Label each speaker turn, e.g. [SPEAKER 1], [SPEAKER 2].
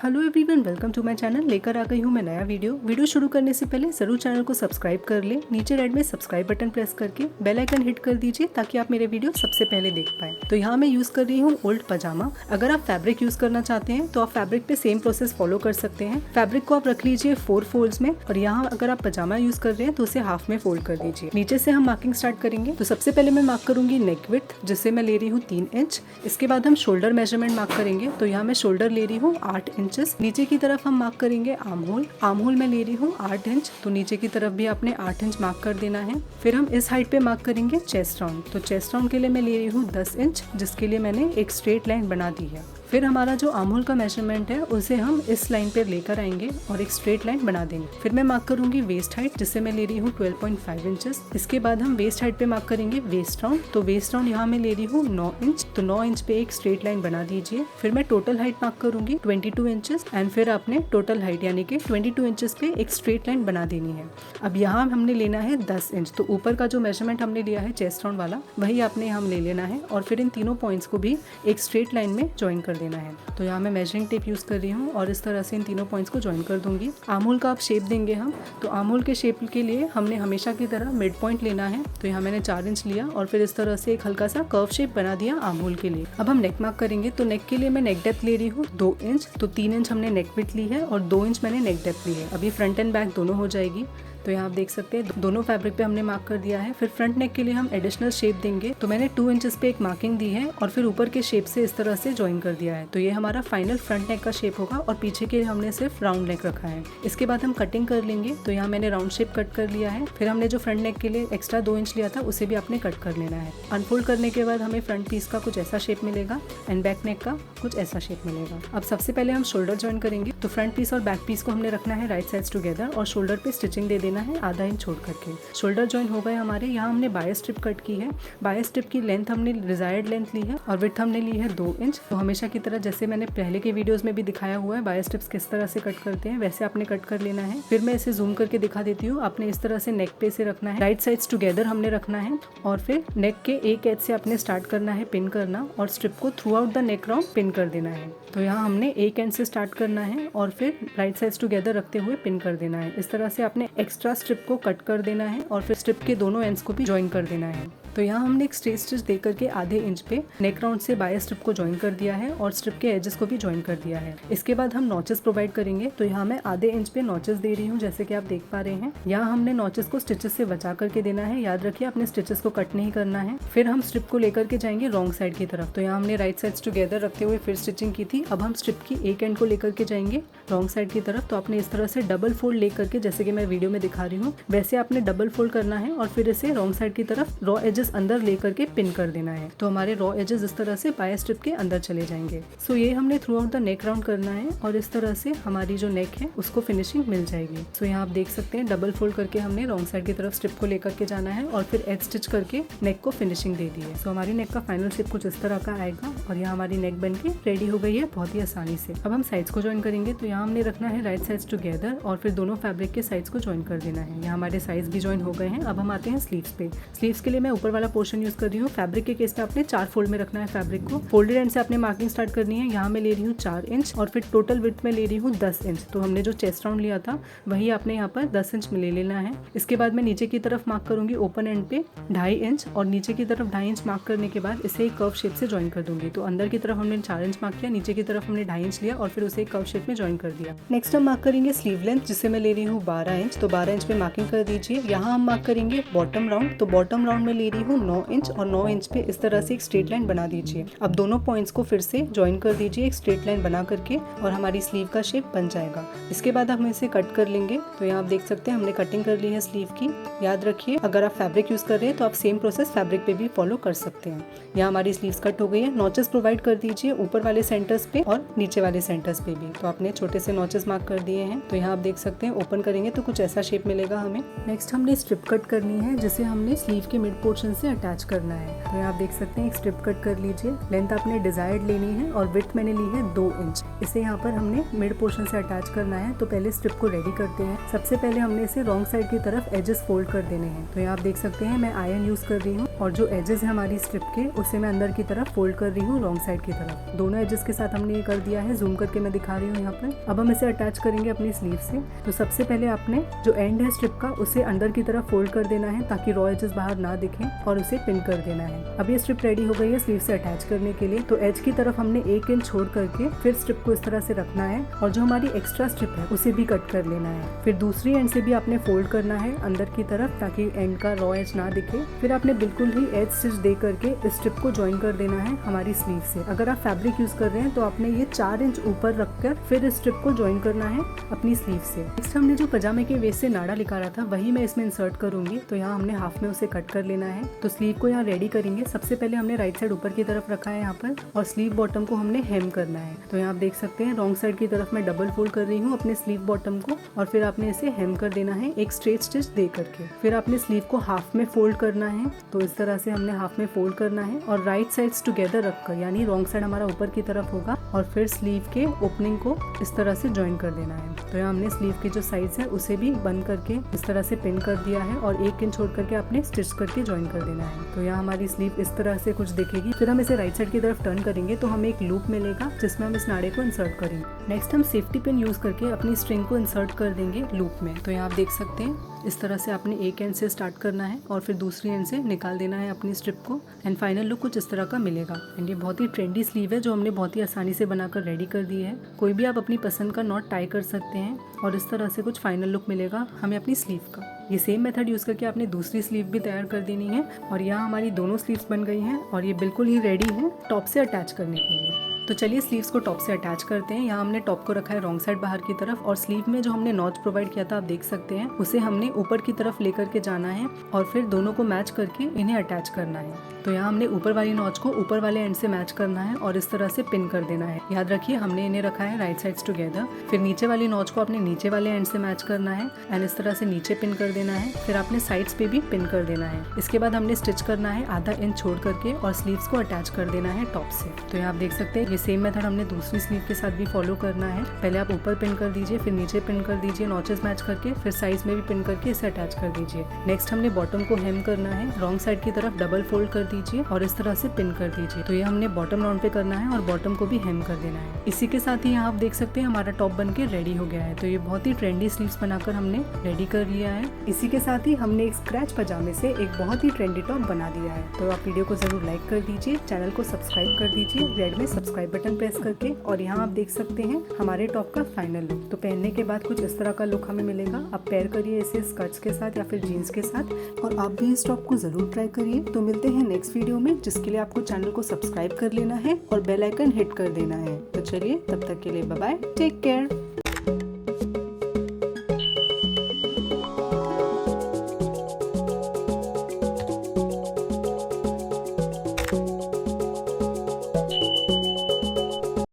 [SPEAKER 1] Hello everyone, welcome to my channel. लेकर आ गई हूँ मैं नया वीडियो शुरू करने से पहले जरूर चैनल को सब्सक्राइब कर ले। नीचे रेड में सब्सक्राइब बटन प्रेस करके बेल आइकन हिट कर दीजिए ताकि आप मेरे वीडियो सबसे पहले देख पाएं। तो यहाँ मैं यूज़ कर रही हूँ ओल्ड पजामा। अगर आप फैब्रिक यूज़ करना चाहते हैं तो आप फैब्रिक पे सेम प्रोसेस फॉलो कर सकते हैं। फैब्रिक को आप रख लीजिए 4 फोल्ड्स में, और यहाँ अगर आप पजामा यूज़ कर रहे हैं तो उसे हाफ में फोल्ड कर दीजिए। नीचे से हम मार्किंग स्टार्ट करेंगे। तो सबसे पहले मैं मार्क करूंगी नेक विड्थ, जिससे मैं ले रही हूँ 3 इंच। इसके बाद हम शोल्डर मेजरमेंट मार्क करेंगे। तो यहाँ मैं शोल्डर ले रही हूँ 8 इंचेस। नीचे की तरफ हम मार्क करेंगे आर्म होल में ले रही हूँ 8 इंच। तो नीचे की तरफ भी आपने 8 इंच मार्क कर देना है। फिर हम इस हाइट पे मार्क करेंगे चेस्ट राउंड। तो चेस्ट राउंड के लिए मैं ले रही हूँ 10 इंच, जिसके लिए मैंने एक स्ट्रेट लाइन बना दी है। फिर हमारा जो आर्म होल का मेजरमेंट है उसे हम इस लाइन पे लेकर आएंगे और एक स्ट्रेट लाइन बना देंगे। फिर मैं मार्क करूंगी वेस्ट हाइट, जिससे मैं ले रही हूँ 12.5 इंचेस। इसके बाद हम वेस्ट हाइट पे मार्क करेंगे वेस्ट राउंड। तो वेस्ट राउंड यहाँ मैं ले रही हूँ 9 इंच। तो 9 इंच पे एक स्ट्रेट लाइन बना दीजिए। फिर मैं टोटल हाइट मार्क करूंगी 22 इंचेस, एंड फिर आपने टोटल हाइट यानी कि 22 इंचेस पे एक स्ट्रेट लाइन बना देनी है। अब यहाँ हमने लेना है 10 इंच। तो ऊपर का जो मेजरमेंट हमने लिया है चेस्ट राउंड वाला, वही आपने हम ले लेना है, और फिर इन तीनों पॉइंट्स को भी एक स्ट्रेट लाइन में ज्वाइन कर देना है। तो यहाँ मैं मेजरिंग टेप यूज़ कर रही हूँ और इस तरह से इन तीनों पॉइंट्स को ज्वाइन कर दूंगी। आर्म होल का आप शेप देंगे हम। तो आर्म होल के शेप के लिए हमने हमेशा की तरह मिड पॉइंट लेना है। तो यहाँ मैंने 4 इंच लिया और फिर इस तरह से एक हल्का सा कर्व शेप बना दिया आर्म होल के लिए। अब हम नेक मार्क करेंगे। तो नेक के लिए मैं नेक डेप्थ ले रही हूँ 2 इंच। तो 3 इंच हमने नेक विड्थ ली है और 2 इंच मैंने नेक डेप्थ ली है। अभी फ्रंट एंड बैक दोनों हो जाएगी। तो यहाँ आप देख सकते हैं दोनों फैब्रिक पे हमने मार्क कर दिया है। फिर फ्रंट नेक के लिए हम एडिशनल शेप देंगे। तो मैंने 2 इंचेस पे एक मार्किंग दी है और फिर ऊपर के शेप से इस तरह से ज्वाइन कर दिया है। तो ये हमारा फाइनल फ्रंट नेक का शेप होगा और पीछे के हमने सिर्फ राउंड नेक रखा है। इसके बाद हम कटिंग कर लेंगे। तो यहाँ मैंने राउंड शेप कट कर लिया है। फिर हमने जो फ्रंट नेक के लिए एक्स्ट्रा 2 इंच लिया था उसे भी आपने कट कर लेना है। अनफोल्ड करने के बाद हमें फ्रंट पीस का कुछ ऐसा शेप मिलेगा एंड बैक नेक का कुछ ऐसा शेप मिलेगा। अब सबसे पहले हम शोल्डर ज्वाइन करेंगे। तो फ्रंट पीस और बैक पीस को हमने रखना है राइट साइड्स टुगेदर और शोल्डर पे स्टिचिंग दे देना है आधा इंच करके। शोल्डर जॉइन हो गए हमारे। यहाँ हमने बायस स्ट्रिप कट की है। बायस स्ट्रिप की लेंथ हमने डिजायर्ड लेंथ ली है और विड्थ हमने ली है 2 इंच। तो हमेशा की तरह जैसे मैंने पहले के वीडियोस में भी दिखाया हुआ है बायस स्ट्रिप्स किस तरह से कट करते हैं, वैसे आपने कट कर लेना है। फिर मैं इसे जूम करके दिखा देती हूँ। आपने इस तरह से नेक पे से रखना है, राइट साइड्स टुगेदर हमने रखना है, और फिर नेक के एक एज से आपने स्टार्ट करना है पिन करना, और स्ट्रिप को through out the neck round pin कर देना है। तो यहाँ हमने एक एंड से स्टार्ट करना है और फिर राइट साइड्स टुगेदर रखते हुए पिन कर देना है। इस तरह से आपने एक्स्ट्रा स्ट्रिप को कट कर देना है और फिर स्ट्रिप के दोनों एंड्स को भी ज्वाइन कर देना है। तो यहाँ हमने एक स्ट्रेट स्टिच दे करके आधे इंच पे नेक राउंड से बायस स्ट्रिप को ज्वाइन कर दिया है और स्ट्रिप के एजेस को भी ज्वाइन कर दिया है। इसके बाद हम नॉचेस प्रोवाइड करेंगे। तो यहाँ मैं आधे इंच पे नॉचेस दे रही हूँ, जैसे कि आप देख पा रहे हैं। यहाँ हमने नॉचेस को स्टिचेस से बचा करके देना है। याद रखिए अपने स्टिचेस को कट नहीं करना है। फिर हम स्ट्रिप को लेकर के जाएंगे रॉन्ग साइड की तरफ। तो यहाँ हमने राइट साइड्स टुगेदर रखते हुए फिर स्टिचिंग की थी। अब हम स्ट्रिप की एक एंड को लेकर के जाएंगे रॉन्ग साइड की तरफ। तो आपने इस तरह से डबल फोल्ड लेकर के, जैसे कि मैं वीडियो में दिखा रही हूँ, वैसे आपने डबल फोल्ड करना है और फिर इसे रॉन्ग साइड की तरफ रॉ एजेस अंदर लेकर के पिन कर देना है। तो हमारे रॉ एजेस इस तरह से बायस स्ट्रिप के अंदर चले जाएंगे। सो ये हमने through out the neck round करना है और इस तरह से हमारी जो नेक है उसको फिनिशिंग मिल जाएगी। सो यहाँ आप देख सकते हैं डबल फोल्ड करके हमने रॉन्ग साइड की तरफ स्ट्रिप को लेकर के जाना है और फिर एज स्टिच करके नेक को फिनिशिंग दे दी है। सो हमारी नेक का फाइनल शेप कुछ इस तरह का आएगा और यहाँ हमारी नेक बन के रेडी हो गई है बहुत ही आसानी से। अब हम साइड्स को ज्वाइन करेंगे। तो यहाँ हमने रखना है राइट साइड्स टुगेदर और फिर दोनों फैब्रिक के साइड्स को ज्वाइन कर देना है। यहाँ हमारे साइड्स भी ज्वाइन हो गए हैं। अब हम आते हैं स्लीव्स पे। स्लीव्स के लिए मैं ऊपर वाला पोर्शन यूज कर रही हूँ। फैब्रिक के केस में आपने 4 फोल्ड में रखना है फैब्रिक को। फोल्डेड एंड से आपने मार्किंग स्टार्ट करनी है। यहाँ मैं ले रही हूँ 4 इंच और फिर टोटल विड्थ में ले रही हूँ 10 इंच। तो हमने जो चेस्ट राउंड लिया था वही आपने यहाँ पर 10 इंच में ले लेना है। इसके बाद मैं नीचे की तरफ मार्क करूंगी ओपन एंड पे 2.5 इंच और नीचे की तरफ 2.5 इंच मार्क करने के बाद इसे एक कर्व शेप से ज्वाइन कर दूंगी। तो अंदर की तरफ हमने 4 इंच मार्क किया, नीचे की तरफ हमने 2.5 इंच लिया और फिर उसे एक कर्व शेप में ज्वाइन कर दिया। नेक्स्ट हम मार्क करेंगे स्लीव लेंथ, जिसे मैं ले रही हूँ 12 इंच। तो 12 इंच पे मार्किंग कर दीजिए। यहाँ हम मार्क करेंगे बॉटम राउंड। तो बॉटम राउंड में ले रही हूँ 9 इंच और 9 इंच पे इस तरह से एक स्ट्रेट लाइन बना दीजिए। अब दोनों पॉइंट्स को फिर से ज्वाइन कर दीजिए एक स्ट्रेट लाइन बना करके और हमारी स्लीव का शेप बन जाएगा। इसके बाद हम इसे कट कर लेंगे। तो यहाँ आप देख सकते हैं हमने कटिंग कर ली है स्लीव की। याद रखिए अगर आप फैब्रिक यूज कर रहे हैं तो आप सेम प्रोसेस फैब्रिक पे भी फॉलो कर सकते हैं। यहाँ हमारी स्लीव्स कट हो गई है। नॉचेस प्रोवाइड कर दीजिए ऊपर वाले सेंटर्स पे और नीचे वाले सेंटर्स पे भी। तो आपने छोटे से नॉचेस मार्क कर दिए हैं। तो यहाँ आप देख सकते हैं ओपन करेंगे तो कुछ ऐसा शेप मिलेगा हमें। नेक्स्ट हमने स्ट्रिप कट करनी है, जिसे हमने स्लीव के मिड पोर्शन से अटैच करना है। तो यहाँ आप देख सकते हैं एक स्ट्रिप कट कर लीजिए। लेंथ आपने डिजायर्ड लेनी है और विड्थ मैंने ली है 2 इंच। इसे यहाँ पर हमने मिड पोर्शन से अटैच करना है। तो पहले स्ट्रिप को रेडी करते हैं। सबसे पहले हमने इसे रॉन्ग साइड की तरफ एजेस फोल्ड कर देने हैं। तो यहाँ आप देख सकते हैं मैं आयरन यूज कर रही हूँ। और जो एजेस है हमारी स्ट्रिप के उसे मैं अंदर की तरफ फोल्ड कर रही हूँ रॉन्ग साइड की तरफ। दोनों एजेस के साथ हमने ये कर दिया है, जूम करके मैं दिखा रही हूँ यहाँ पर। अब हम इसे अटैच करेंगे अपनी स्लीव से। तो सबसे पहले आपने जो एंड है स्ट्रिप का उसे अंदर की तरफ फोल्ड कर देना है ताकि रॉ एजेस बाहर ना दिखें और उसे पिन कर देना है। अब ये स्ट्रिप रेडी हो गई है स्लीव से अटैच करने के लिए। तो एज की तरफ हमने 1 इंच छोड़ करके फिर स्ट्रिप को इस तरह से रखना है और जो हमारी एक्स्ट्रा स्ट्रिप है उसे भी कट कर लेना है। फिर दूसरी एंड से भी आपने फोल्ड करना है अंदर की तरफ ताकि एंड का रॉ एज ना दिखे। फिर आपने बिल्कुल ही एज स्टिच दे करके इस स्ट्रिप को ज्वाइन कर देना है हमारी स्लीव से। अगर आप फैब्रिक यूज कर रहे हैं तो आपने ये 4 इंच ऊपर रखकर फिर इस स्ट्रिप को ज्वाइन करना है अपनी स्लीव से। नेक्स्ट हमने जो पजामे के वेस्ट से नाड़ा निकाला था वही मैं इसमें इंसर्ट करूंगी। तो यहाँ हमने हाफ में उसे कट कर लेना है। तो स्लीव को यहाँ रेडी करेंगे। सबसे पहले हमने राइट साइड ऊपर की तरफ रखा है यहाँ पर और स्लीव बॉटम को हमने हेम करना है। तो यहाँ आप देख सकते हैं रॉन्ग साइड की तरफ मैं डबल फोल्ड कर रही हूँ अपने स्लीव बॉटम को और फिर आपने इसे हेम कर देना है एक स्ट्रेट स्टिच दे करके। फिर आपने स्लीव को हाफ में फोल्ड करना है। तो इस तरह से हमने हाफ में फोल्ड करना है और राइट साइड्स टुगेदर रखकर, यानी रॉन्ग साइड हमारा ऊपर की तरफ होगा और फिर स्लीव के ओपनिंग को इस तरह से ज्वाइन कर देना है। तो यहाँ हमने स्लीव के जो साइड्स है उसे भी बंद करके इस तरह से पिन कर दिया है और 1 इंच छोड़ करके आपने स्टिच करके ज्वाइन कर देना है। तो यहाँ हमारी स्लीव इस तरह से कुछ दिखेगी। फिर हम इसे राइट साइड की तरफ टर्न करेंगे तो हमें एक लूप मिलेगा जिसमें हम इस नाड़े को इंसर्ट करेंगे। नेक्स्ट हम सेफ्टी पिन यूज करके अपनी स्ट्रिंग को इंसर्ट कर देंगे लूप में। तो यहाँ आप देख सकते हैं इस तरह से आपने एक एंड से स्टार्ट करना है और फिर दूसरी एंड से निकाल देना है अपनी स्ट्रिप को एंड फाइनल लुक कुछ इस तरह का मिलेगा। एंड ये बहुत ही ट्रेंडी स्लीव है जो हमने बहुत ही आसानी से बनाकर रेडी कर दी है। कोई भी आप अपनी पसंद का नॉट टाई कर सकते हैं और इस तरह से कुछ फाइनल लुक मिलेगा हमें अपनी स्लीव का। ये सेम मेथड यूज करके आपने दूसरी स्लीव भी तैयार कर देनी है और यहाँ हमारी दोनों स्लीव्स बन गई हैं और ये बिल्कुल ही रेडी है टॉप से अटैच करने के लिए। तो चलिए स्लीव्स को टॉप से अटैच करते हैं। यहाँ हमने टॉप को रखा है रॉन्ग साइड बाहर की तरफ और स्लीव में जो हमने नॉच प्रोवाइड किया था आप देख सकते हैं उसे हमने ऊपर की तरफ लेकर के जाना है और फिर दोनों को मैच करके इन्हें अटैच करना है। तो यहाँ हमने ऊपर वाली नॉच को ऊपर वाले एंड से मैच करना है और इस तरह से पिन कर देना है। याद रखिए हमने इन्हें रखा है राइट साइड्स टुगेदर। फिर नीचे वाली नॉच को अपने नीचे वाले एंड से मैच करना है एंड इस तरह से नीचे पिन कर देना है। फिर आपने साइड्स पे भी पिन कर देना है। इसके बाद हमने स्टिच करना है आधा इंच छोड़ करके और स्लीव्स को अटैच कर देना है टॉप से। तो यहाँ आप देख सकते हैं ये सेम मेथड हमने दूसरी स्लीव के साथ भी फॉलो करना है। पहले आप ऊपर पिन कर दीजिए, फिर नीचे पिन कर दीजिए नॉचेस मैच करके, फिर साइड्स में भी पिन करके इसे अटैच कर दीजिए। नेक्स्ट हमने बॉटम को हेम करना है। रॉन्ग साइड की तरफ डबल फोल्ड कर दीजिए और इस तरह से पिन कर दीजिए। तो ये हमने बॉटम राउंड पे करना है और बॉटम को भी हेम कर देना है। इसी के साथ ही यहाँ आप देख सकते हैं हमारा टॉप बन के रेडी हो गया है। तो ये बहुत ही ट्रेंडी स्लीव्स बनाकर हमने रेडी कर लिया है। इसी के साथ ही हमने एक स्क्रैच पजामे से एक बहुत ही ट्रेंडी टॉप बना दिया है। तो आप वीडियो को जरूर लाइक कर दीजिए, चैनल को सब्सक्राइब कर दीजिए रेड में सब्सक्राइब बटन प्रेस करके। और यहाँ आप देख सकते हैं हमारे टॉप का फाइनल लुक। तो पहनने के बाद कुछ इस तरह का लुक हमें मिलेगा। आप पेयर करिए इसे स्कर्ट्स के साथ या फिर जीन्स के साथ और आप भी इस टॉप को जरूर ट्राई करिए। तो मिलते हैं नेक्स्ट वीडियो में जिसके लिए आपको चैनल को सब्सक्राइब कर लेना है और बेल आइकन हिट कर देना है। तो चलिए तब तक के लिए बाय बाय, टेक केयर।